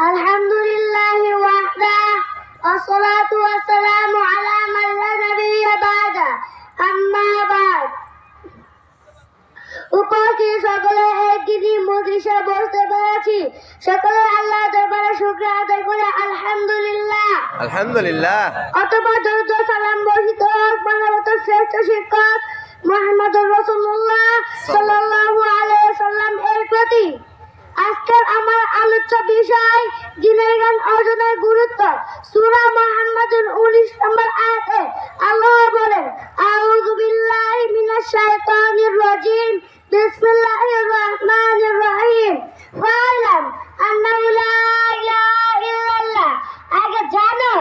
আলহামদুলিল্লাহি ওয়াহদা ওয়াসসালাতু ওয়াসসালামু আলা মান লা নাবিয়্যা বা'দা আম্মা বা'দ। উপস্থিত সকলে একদিনই মজলিসে বসতে পেরেছি, সকলে আল্লাহর দরবারে শুকরিয়া আদায় করে আলহামদুলিল্লাহ। আলহামদুলিল্লাহ। অতঃপর দরুদ ও সালাম বর্ষিত হোক মানবত শ্রেষ্ঠ শিক্ষক মুহাম্মদুর রাসূলুল্লাহ সাল্লাল্লাহু আলাইহি ওয়াসাল্লাম এর প্রতি। আজকের আমার আলোচ্য বিষয় দ্বীনের জ্ঞান অর্জনের গুরুত্ব। সূরা মুহাম্মাদুর 19 নম্বর আয়াতে আল্লাহ বলেন, আউযু বিল্লাহি মিনাশ শাইতানির রাজিম, বিসমিল্লাহির রহমানির রহিম। ফা'লাম আন্নাহু লা ইলাহা ইল্লাল্লাহ। আগে জানো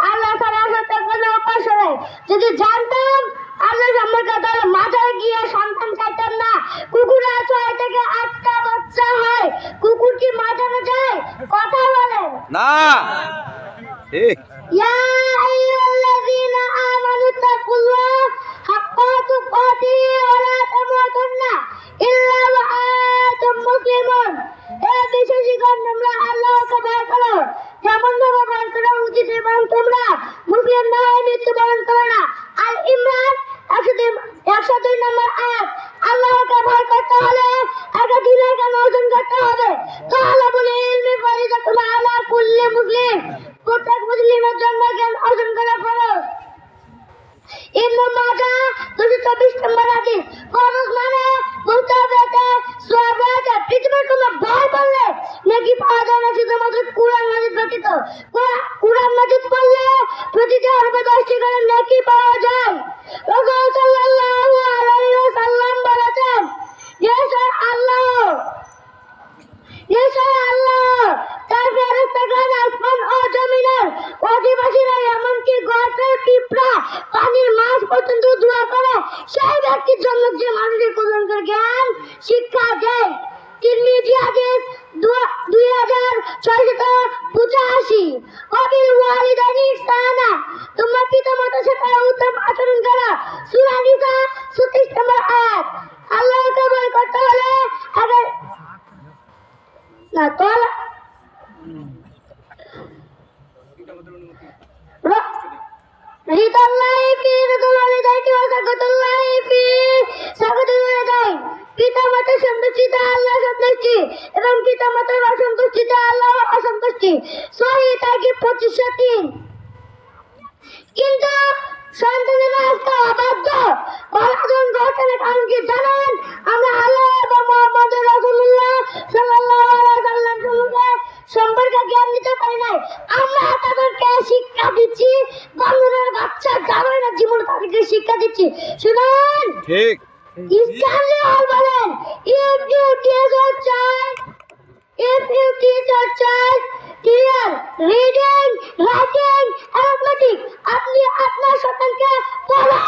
আল্লাহ ছাড়া সত্য কোনো উপাস্য নেই। যদি জানতাম আল্লাহ সম্পর্কে তাহলে মাজারে গিয়ে সন্তান চাইতাম না। কুকুরের 6 থেকে 8টা বাচ্চা হয়, কুকুর কি মাজারে যায়? কথা বলেন না। ঠিক। ইয়া আইয়ুহাল্লাযীনা আমানু তাকুল্লাহ হাক্কা তুকাতিহি ওয়া লা তামুতুন্না ইল্লা ওয়া আনতুম মুসলিমুন। হে বিশ্বাসীগণ, তোমরা আল্লাহকে ভয় করো যেমন ভাবে ভয় করা উচিত এবং তোমরা মুসলিম না হয়ে মৃত্যুবরণ করো না। আল ইমরান 102 নম্বর আয়াত। আল্লাহকে ভয় করতে হলে আগে দ্বীনের জ্ঞান অর্জন করতে হবে। তাআল্লামুল ইলমি ফারিদাতুন আলা কুল্লি মুসলিম। প্রত্যেক মুসলিমের জন্য জ্ঞান অর্জন করা ফরজ। ইবনে মাজাহ 224 নম্বর হাদিস। ফরজ মানে বলতে হবে যে সওয়াব আছে। পৃথিবীর কোনো ভয় করলে নেকি পাওয়া যায় না শুধুমাত্র কুরআন মাজিদ ব্যতীত। কুরআন মাজিদ পড়লে প্রতিটি হরফে 10টি করে নেকি পাওয়া যায়। রাসূল সাল্লাল্লাহু আলাইহি ওয়াসাল্লাম বলেছেন, নিশ্চয় আল্লাহ তার ফেরেশতাগণ আসমান ও জমিনের অধিবাসীরা এমনকি গর্তের পিঁপড়া পানির মাছ পর্যন্ত দোয়া করে সেই ব্যক্তির জন্য যে মানুষের কুরআনের জ্ঞান শিক্ষা দেয়। তিরমিজি হাদিস 2685। ওয়াবিল ওয়ালিদাইনি ইহসানা। তোমরা পিতামাতার সাথে উত্তম আচরণ করো। সূরা নিসা 36 নম্বর আয়াত। আল্লাহকে ভয় করতে হলে আগে না তোলা রিদাল্লাহি ফি রিদাল ওয়ালিদাইনি ওয়া সাকাতুল্লাহি ফি সাকাতুল ওয়ালিদাইন। পিতামাতার সন্তুষ্টিতে আল্লাহ সন্তুষ্টি এবং পিতামাতার অসন্তুষ্টিতে আল্লাহ অসন্তুষ্টি। সহিহ তারগীব 2503। কিন্তু সন্তানেরা আজকে অবাধ্য, পলায়ন করছে না। কারণ কি জানেন? আমরা আল্লাহ এবং মুহাম্মদুর রাসূলুল্লাহ সাল্লাল্লাহু আলাইহি ওয়াসাল্লাম সম্পর্কে জ্ঞান দিতে পারি নাই। আমরা তাদেরকে শিক্ষা দিচ্ছি, বান্দরের বাচ্চা যাবে না জীবন তাদেরকে শিক্ষা দিচ্ছি। শুনুন, ঠিক। ইসলামী হল বলেন, if you teach your child clear reading, writing, arithmetic, আপনি আপনার সন্তানকে পড়া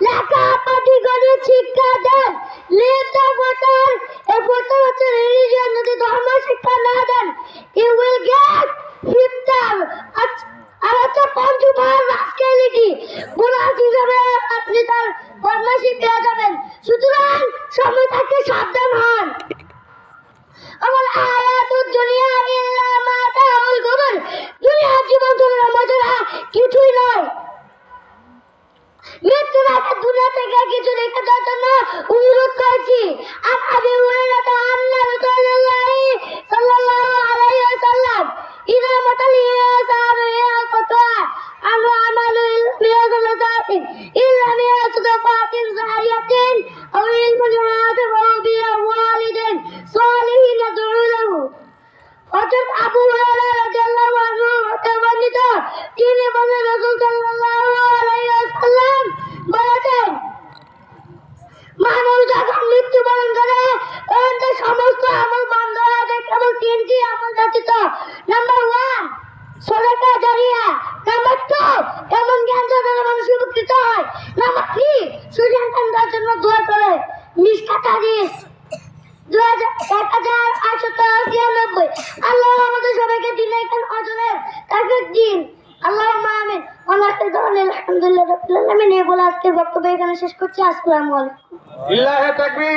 লেখা পাটি গণিত শিক্ষা দেন। Leave the voter, a voter হচ্ছে রিলিজিয়ন। যদি ধর্ম শিক্ষা না দেন, you will get fifth আর হচ্ছে পঞ্চম রাস্কেলিটি। বোনাস হিসাবে আপনি তার বদমাশি পেয়ে যাবেন। সুতরাং সময় থাকতে সাবধান হন। আমার আয়াতুদ দুনিয়া ইল্লা মাতাউল গুরুর। দুনিয়ার জীবন চলার মজা কিছুই নয়। মৃত্যুর আগে দুনিয়া থেকে কিছু রেখে দেওয়ার জন্য অনুরোধ করেছি। আর আবু হুরায়রা আন্না রাসূলুল্লাহ সাল্লাল্লাহু আলাইহি ওয়াসাল্লাম ইযা মাতাল ইনসানু ইয়াকতা আনু আমালু ইলমিয়াতুন ইল্লা মিয়াতুকাতিন যারিয়াতিন আও ইলমুন ইয়াতাবাউ বিহি ওয়ালিদিন সালিহিন ইয়াদউ লাহু। হযরত আবু হুরায়রা রাদিয়াল্লাহু আনহু হতে বর্ণিত, তিনি বলেন রাসূল সাল্লাল্লাহু আলাইহি ওয়াসাল্লাম বলেছেন, মানুষ যখন মৃত্যুবরণ করে তখন তার সমস্ত আমল বন্ধ হয়ে যায়, কেবল 3টি আমল ব্যতীত। নাম্বার 1 সদকা জারিয়া, নাম্বার 2 এমন জ্ঞান যাতে মানুষ উপকৃত হয়, নাম্বার 3 সুসন্তানদের জন্য দোয়া করে। মিশকাত হাদিস 1893। আল্লাহ আমাদের সবাইকে দ্বীনের জ্ঞান অর্জনের তৌফিক দিন। আল্লাহুম্মা আমিন। আলহামদুলিল্লাহ রাব্বিল আলামিন। এই বলে আজকের বক্তব্য এখানে শেষ করছি। আসসালামু আলাইকুম। ইল্লাহি তাকবীর।